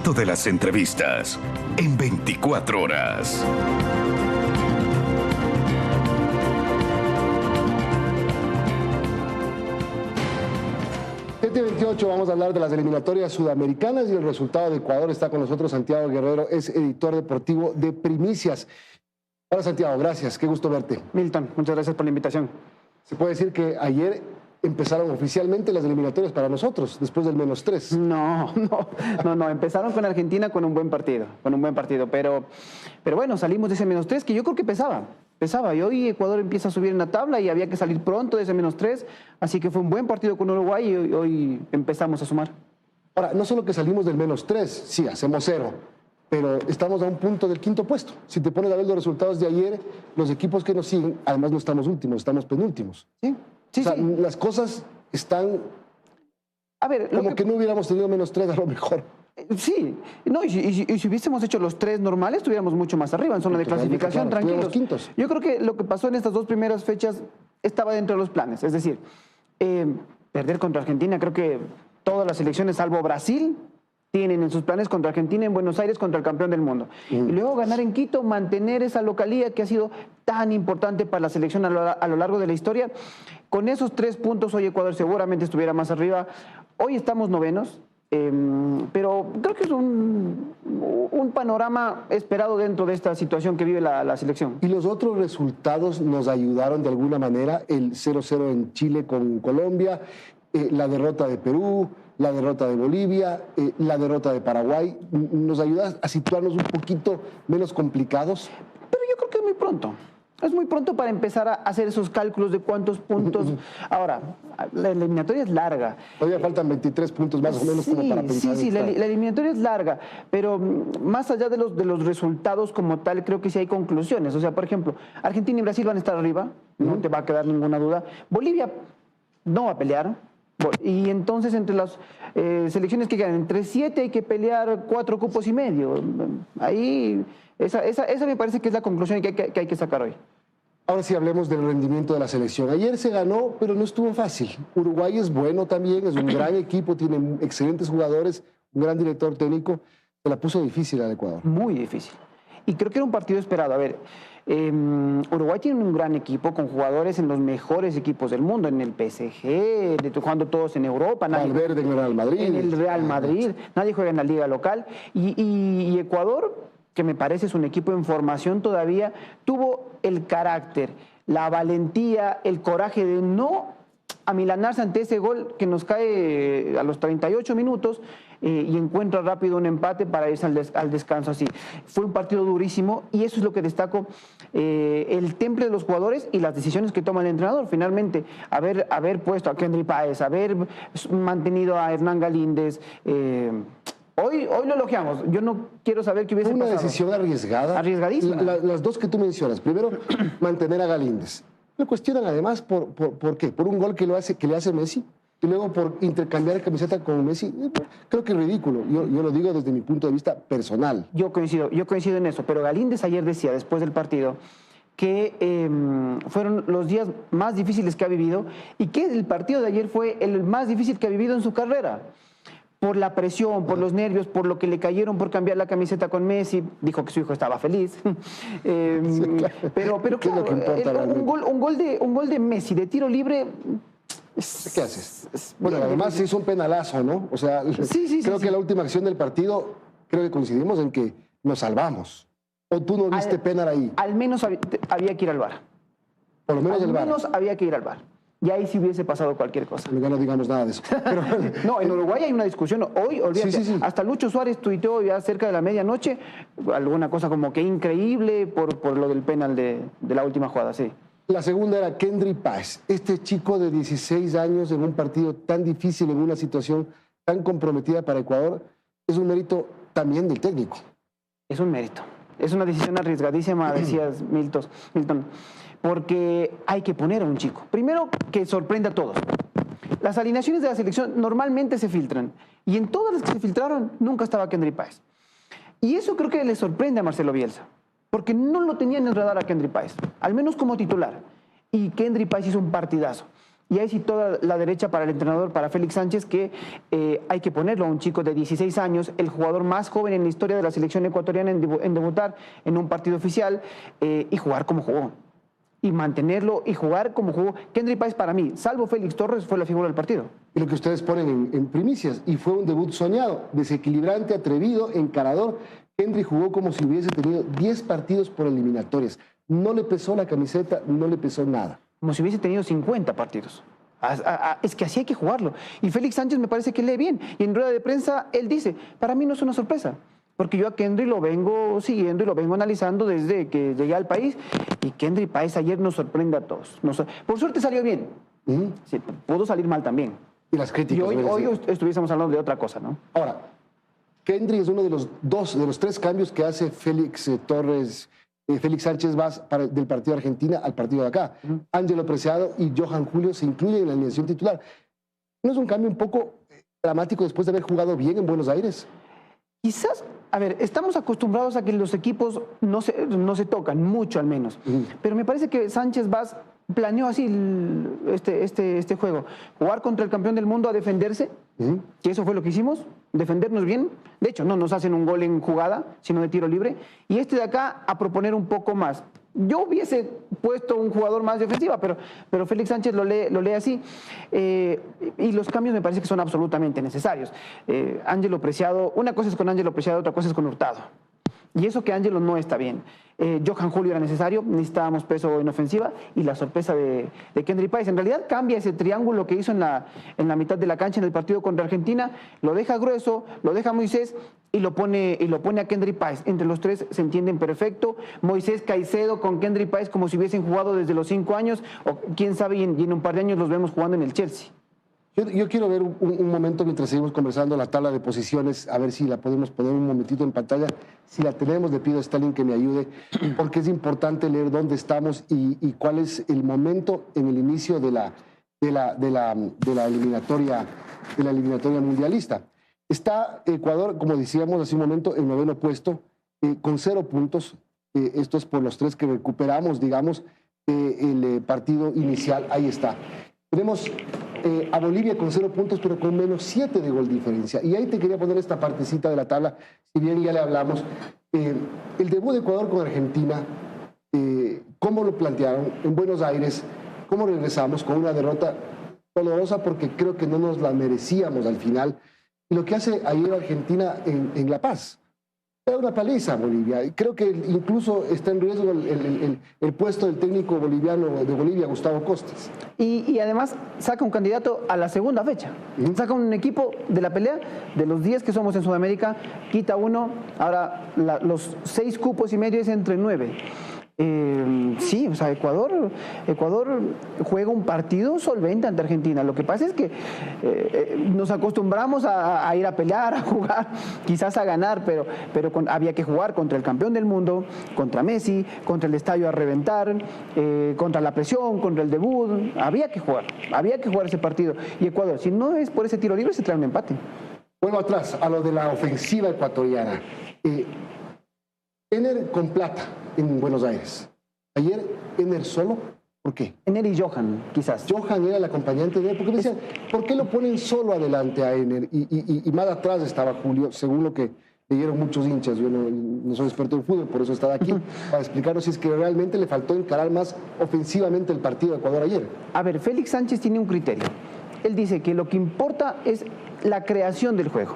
momento de las entrevistas en 24 horas. 7:28, vamos a hablar de las eliminatorias sudamericanas y el resultado de Ecuador. Está con nosotros Santiago Guerrero, es editor deportivo de Primicias. Hola Santiago, gracias, qué gusto verte. Milton, muchas gracias por la invitación. Se puede decir que ayer empezaron oficialmente las eliminatorias para nosotros, después del -3. No, empezaron con Argentina con un buen partido, pero bueno, salimos de ese -3 que yo creo que pesaba, y hoy Ecuador empieza a subir en la tabla y había que salir pronto de ese -3, así que fue un buen partido con Uruguay y hoy empezamos a sumar. Ahora, no solo que salimos del -3, sí, hacemos 0, pero estamos a un punto del 5º puesto. Si te pones a ver los resultados de ayer, los equipos que nos siguen, además no estamos últimos, estamos penúltimos. Sí. Las cosas están, a ver, como que no hubiéramos tenido -3 a lo mejor. Sí, no, y si hubiésemos hecho los 3 normales, estuviéramos mucho más arriba en zona de clasificación, claro, tranquilos. Quintos. Yo creo que lo que pasó en estas 2 primeras fechas estaba dentro de los planes, es decir, perder contra Argentina, creo que todas las selecciones, salvo Brasil, tienen en sus planes contra Argentina en Buenos Aires contra el campeón del mundo. Y luego ganar en Quito, mantener esa localía que ha sido tan importante para la selección a lo largo de la historia. Con esos 3 puntos hoy Ecuador seguramente estuviera más arriba. Hoy estamos novenos, pero creo que es un panorama esperado dentro de esta situación que vive la selección. Y los otros resultados nos ayudaron de alguna manera, el 0-0 en Chile con Colombia, la derrota de Perú, la derrota de Bolivia, la derrota de Paraguay, ¿nos ayuda a situarnos un poquito menos complicados? Pero yo creo que es muy pronto. Es muy pronto para empezar a hacer esos cálculos de cuántos puntos. Ahora, la eliminatoria es larga. Todavía faltan 23 puntos más o menos como para pensar. Sí, la eliminatoria es larga, pero más allá de los resultados como tal, creo que sí hay conclusiones. O sea, por ejemplo, Argentina y Brasil van a estar arriba, no te va a quedar ninguna duda. Bolivia no va a pelear. Y entonces entre las selecciones que quedan, entre 7 hay que pelear 4 cupos y medio. Ahí, esa me parece que es la conclusión que hay que sacar hoy. Ahora sí hablemos del rendimiento de la selección. Ayer se ganó, pero no estuvo fácil. Uruguay es bueno también, es un gran equipo, tiene excelentes jugadores, un gran director técnico. Se la puso difícil al Ecuador. Muy difícil. Y creo que era un partido esperado. A ver, Uruguay tiene un gran equipo con jugadores en los mejores equipos del mundo, en el PSG, jugando todos en Europa. Valverde en el Real Madrid. En el Real Madrid, nadie juega en la liga local. Y Ecuador, que me parece es un equipo en formación todavía, tuvo el carácter, la valentía, el coraje de no amilanarse ante ese gol que nos cae a los 38 minutos y encuentra rápido un empate para irse al descanso así. Fue un partido durísimo y eso es lo que destaco, el temple de los jugadores y las decisiones que toma el entrenador. Finalmente, haber puesto a Kendry Páez, haber mantenido a Hernán Galíndez. Hoy lo elogiamos. Yo no quiero saber qué hubiese pasado. Una decisión arriesgada. Arriesgadísima. Las dos que tú mencionas. Primero, mantener a Galíndez. Me cuestionan además por qué. Por un gol que le hace Messi y luego por intercambiar camiseta con Messi. Creo que es ridículo. Yo lo digo desde mi punto de vista personal. Yo coincido en eso. Pero Galíndez ayer decía, después del partido, que fueron los días más difíciles que ha vivido y que el partido de ayer fue el más difícil que ha vivido en su carrera. Por la presión, por los nervios, por lo que le cayeron por cambiar la camiseta con Messi. Dijo que su hijo estaba feliz. Sí, claro. Pero claro, un gol de Messi de tiro libre. ¿Qué haces? Bueno, además se hizo un penalazo, ¿no? O sea, creo que la última acción del partido, creo que coincidimos en que nos salvamos. ¿O tú no viste penal ahí? Al menos había que ir al VAR. Por lo menos al menos había que ir al VAR. Y ahí sí hubiese pasado cualquier cosa. Ya no digamos nada de eso. Pero, no, en Uruguay hay una discusión. Hoy, olvídate, hasta Lucho Suárez tuiteó ya cerca de la medianoche alguna cosa como que increíble por lo del penal de la última jugada, sí. La segunda era Kendry Páez. Este chico de 16 años en un partido tan difícil, en una situación tan comprometida para Ecuador, es un mérito también del técnico. Es un mérito. Es una decisión arriesgadísima, decías Milton, porque hay que poner a un chico. Primero, que sorprenda a todos. Las alineaciones de la selección normalmente se filtran, y en todas las que se filtraron nunca estaba Kendry Páez. Y eso creo que le sorprende a Marcelo Bielsa, porque no lo tenía en el radar a Kendry Páez, al menos como titular. Y Kendry Páez hizo un partidazo. Y ahí sí toda la derecha para el entrenador, para Félix Sánchez, que hay que ponerlo a un chico de 16 años, el jugador más joven en la historia de la selección ecuatoriana en debutar en un partido oficial y jugar como jugó. Y mantenerlo y jugar como jugó. Kendry Páez para mí, salvo Félix Torres, fue la figura del partido. Y lo que ustedes ponen en primicias, y fue un debut soñado, desequilibrante, atrevido, encarador. Kendry jugó como si hubiese tenido 10 partidos por eliminatorias. No le pesó la camiseta, no le pesó nada. Como si hubiese tenido 50 partidos. Es que así hay que jugarlo. Y Félix Sánchez me parece que lee bien. Y en rueda de prensa él dice, para mí no es una sorpresa, porque yo a Kendry lo vengo siguiendo y lo vengo analizando desde que llegué al país. Y Kendry Páez ayer nos sorprende a todos. Por suerte salió bien. Sí, pudo salir mal también. Y las críticas. Y hoy estuviésemos hablando de otra cosa, ¿no? Ahora, Kendry es uno de los tres cambios que hace Félix Sánchez Vaz del partido de Argentina al partido de acá. Ángelo Preciado y Johan Julio se incluyen en la alineación titular. ¿No es un cambio un poco dramático después de haber jugado bien en Buenos Aires? Quizás, a ver, estamos acostumbrados a que los equipos no se tocan, mucho al menos. Pero me parece que Sánchez Vaz planeó así este juego. Jugar contra el campeón del mundo a defenderse, que eso fue lo que hicimos, defendernos bien. De hecho, no nos hacen un gol en jugada, sino de tiro libre. Y este de acá a proponer un poco más. Yo hubiese puesto un jugador más de ofensiva, pero Félix Sánchez lo lee así. Y los cambios me parece que son absolutamente necesarios. Ángelo Preciado, una cosa es con Ángelo Preciado, otra cosa es con Hurtado. Y eso que Ángelo no está bien. Johan Julio era necesario, necesitábamos peso en ofensiva y la sorpresa de Kendry Páez. En realidad cambia ese triángulo que hizo en la mitad de la cancha en el partido contra Argentina, lo deja grueso, lo deja Moisés y lo pone a Kendry Páez. Entre los tres se entienden perfecto. Moisés Caicedo con Kendry Páez como si hubiesen jugado desde los 5 años o quién sabe y en un par de años los vemos jugando en el Chelsea. Yo quiero ver un momento mientras seguimos conversando la tabla de posiciones, a ver si la podemos poner un momentito en pantalla. Si la tenemos, le pido a Stalin que me ayude, porque es importante leer dónde estamos y cuál es el momento en el inicio de la eliminatoria mundialista. Está Ecuador, como decíamos hace un momento, en 9º puesto, con 0 puntos. Esto es por los 3 que recuperamos, digamos, el partido inicial. Ahí está. Tenemos a Bolivia con 0 puntos, pero con menos 7 de gol diferencia. Y ahí te quería poner esta partecita de la tabla, si bien ya le hablamos. El debut de Ecuador con Argentina, ¿cómo lo plantearon en Buenos Aires? ¿Cómo regresamos con una derrota dolorosa? Porque creo que no nos la merecíamos al final. Y lo que hace ayer Argentina en La Paz. Era una paliza Bolivia. Creo que incluso está en riesgo el puesto del técnico boliviano de Bolivia, Gustavo Costas. Y además saca un candidato a la segunda fecha. Saca un equipo de la pelea, de los 10 que somos en Sudamérica, quita uno, ahora los 6 cupos y medio es entre 9. Sí, o sea, Ecuador juega un partido solvente ante Argentina. Lo que pasa es que nos acostumbramos a ir a pelear, a jugar, quizás a ganar, pero había que jugar contra el campeón del mundo, contra Messi, contra el estadio a reventar, contra la presión, contra el debut. Había que jugar ese partido. Y Ecuador, si no es por ese tiro libre, se trae un empate. Vuelvo atrás a lo de la ofensiva ecuatoriana. Ener con Plata en Buenos Aires. Ayer Ener solo, ¿por qué? Ener y Johan, quizás. Johan era el acompañante de él, porque me decían, ¿por qué lo ponen solo adelante a Ener? Y más atrás estaba Julio, según lo que leyeron muchos hinchas. Yo no soy experto en fútbol, por eso estaba aquí, para explicarnos si es que realmente le faltó encarar más ofensivamente el partido de Ecuador ayer. A ver, Félix Sánchez tiene un criterio. Él dice que lo que importa es la creación del juego.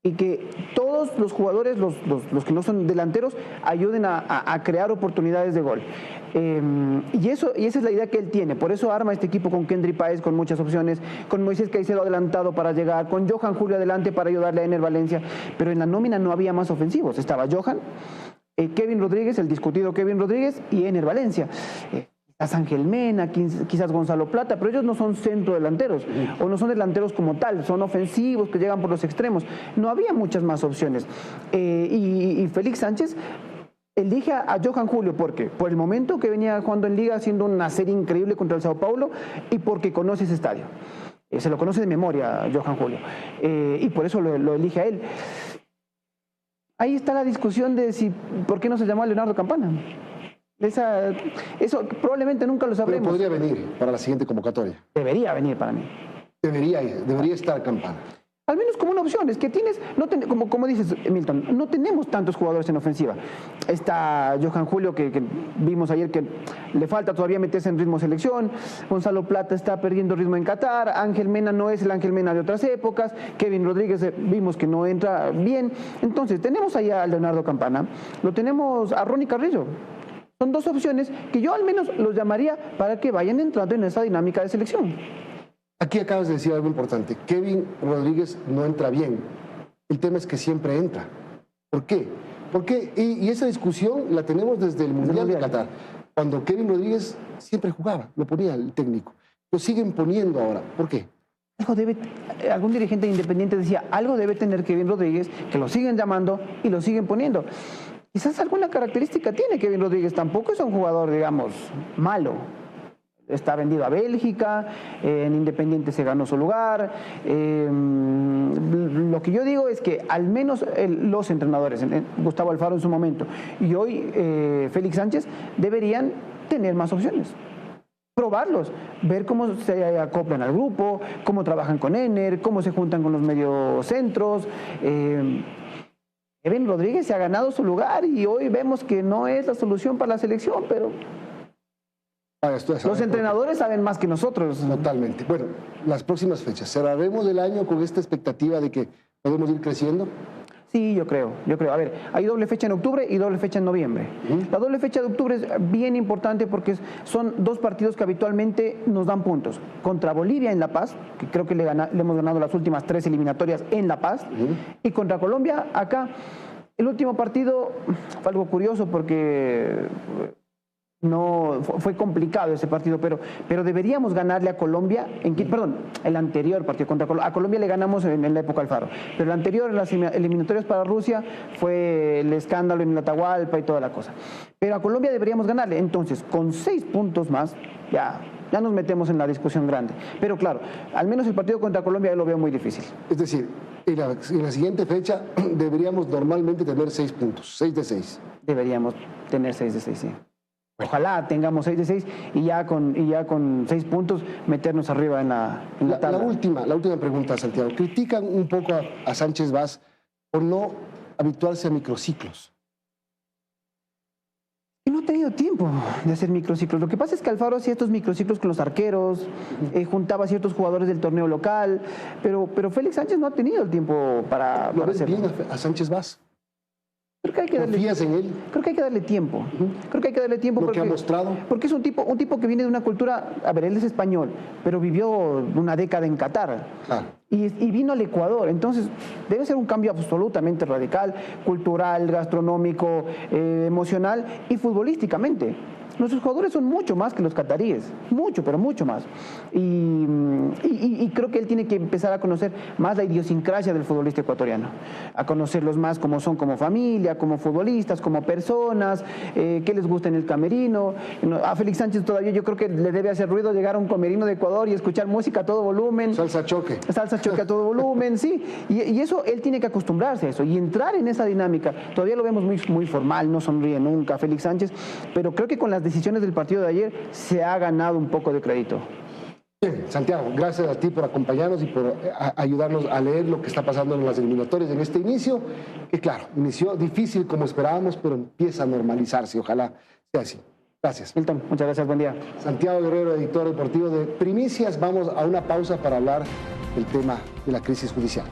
Y que todos los jugadores, los que no son delanteros, ayuden a crear oportunidades de gol. Y esa es la idea que él tiene. Por eso arma este equipo con Kendry Páez, con muchas opciones, con Moisés Caicedo adelantado para llegar, con Johan Julio adelante para ayudarle a Ener Valencia. Pero en la nómina no había más ofensivos. Estaba Johan, Kevin Rodríguez, el discutido Kevin Rodríguez, y Ener Valencia. Quizás Ángel Mena, quizás Gonzalo Plata, pero ellos no son centrodelanteros o no son delanteros como tal, son ofensivos que llegan por los extremos. No había muchas más opciones. Y Félix Sánchez elige a Johan Julio porque por el momento que venía jugando en Liga haciendo una serie increíble contra el Sao Paulo y porque conoce ese estadio. Se lo conoce de memoria Johan Julio y por eso lo elige a él. Ahí está la discusión de por qué no se llamó a Leonardo Campana. Eso probablemente nunca lo Pero sabremos. podría venir para la siguiente convocatoria. Debería venir para mí. Debería estar Campana. Al menos como una opción, es que tienes, como dices, Milton, no tenemos tantos jugadores en ofensiva. Está Johan Julio, que vimos ayer que le falta todavía meterse en ritmo selección. Gonzalo Plata está perdiendo ritmo en Qatar. Ángel Mena no es el Ángel Mena de otras épocas. Kevin Rodríguez vimos que no entra bien. Entonces, tenemos allá a Leonardo Campana, lo tenemos a Ronnie Carrillo. Son dos opciones que yo al menos los llamaría para que vayan entrando en esa dinámica de selección. Aquí acabas de decir algo importante. Kevin Rodríguez no entra bien. El tema es que siempre entra. ¿Por qué? Porque, y esa discusión la tenemos desde el Mundial de Qatar. Cuando Kevin Rodríguez siempre jugaba, lo ponía el técnico. Lo siguen poniendo ahora. ¿Por qué? Algún dirigente independiente decía, algo debe tener Kevin Rodríguez, que lo siguen llamando y lo siguen poniendo. Quizás alguna característica tiene Kevin Rodríguez. Tampoco es un jugador, digamos, malo. Está vendido a Bélgica, en Independiente se ganó su lugar. Lo que yo digo es que al menos los entrenadores, Gustavo Alfaro en su momento y hoy Félix Sánchez, deberían tener más opciones. Probarlos, ver cómo se acoplan al grupo, cómo trabajan con Ener, cómo se juntan con los mediocentros. Kevin Rodríguez se ha ganado su lugar y hoy vemos que no es la solución para la selección, pero... Los entrenadores saben más que nosotros. Totalmente. Bueno, las próximas fechas. ¿Cerraremos el año con esta expectativa de que podemos ir creciendo? Sí, yo creo. A ver, hay doble fecha en octubre y doble fecha en noviembre. La doble fecha de octubre es bien importante porque son dos partidos que habitualmente nos dan puntos. Contra Bolivia en La Paz, que creo que le hemos ganado las últimas 3 eliminatorias en La Paz, y contra Colombia acá. El último partido fue algo curioso porque... No, fue complicado ese partido, pero deberíamos ganarle a Colombia, el anterior partido contra Colombia. A Colombia le ganamos en la época Alfaro, pero el anterior, en las eliminatorias para Rusia, fue el escándalo en Atahualpa y toda la cosa. Pero a Colombia deberíamos ganarle, entonces con 6 puntos más, ya nos metemos en la discusión grande. Pero claro, al menos el partido contra Colombia yo lo veo muy difícil. Es decir, en la siguiente fecha deberíamos normalmente tener 6 puntos, 6 de 6. Deberíamos tener 6 de 6, sí. Ojalá tengamos 6 de 6 y ya con 6 puntos meternos arriba en la tabla. La última pregunta, Santiago. Critican un poco a Sánchez Vaz por no habituarse a microciclos. No ha tenido tiempo de hacer microciclos. Lo que pasa es que Alfaro hacía estos microciclos con los arqueros, juntaba a ciertos jugadores del torneo local, pero Félix Sánchez no ha tenido el tiempo para hacerlo. ¿Lo ves bien a Sánchez Vaz? Creo que hay que ¿Confías en él? Creo que hay que darle tiempo. Creo que hay que darle tiempo porque ha mostrado. Porque es un tipo que viene de una cultura, a ver, él es español, pero vivió una década en Qatar. Claro. Y vino al Ecuador, entonces debe ser un cambio absolutamente radical, cultural, gastronómico, emocional y futbolísticamente. Nuestros jugadores son mucho más que los cataríes, mucho, pero mucho más. Y creo que él tiene que empezar a conocer más la idiosincrasia del futbolista ecuatoriano, a conocerlos más como son como familia, como futbolistas, como personas, qué les gusta en el camerino. A Félix Sánchez todavía yo creo que le debe hacer ruido llegar a un camerino de Ecuador y escuchar música a todo volumen. Salsa choque. Salsa choque a todo volumen, sí. Y eso, él tiene que acostumbrarse a eso y entrar en esa dinámica. Todavía lo vemos muy formal, no sonríe nunca Félix Sánchez, pero creo que con las decisiones del partido de ayer se ha ganado un poco de crédito. Bien, Santiago, gracias a ti por acompañarnos y por ayudarnos a leer lo que está pasando en las eliminatorias en este inicio, que claro, inició difícil como esperábamos, pero empieza a normalizarse, ojalá sea así. Gracias. Milton, muchas gracias, buen día. Santiago Guerrero, editor deportivo de Primicias. Vamos a una pausa para hablar del tema de la crisis judicial.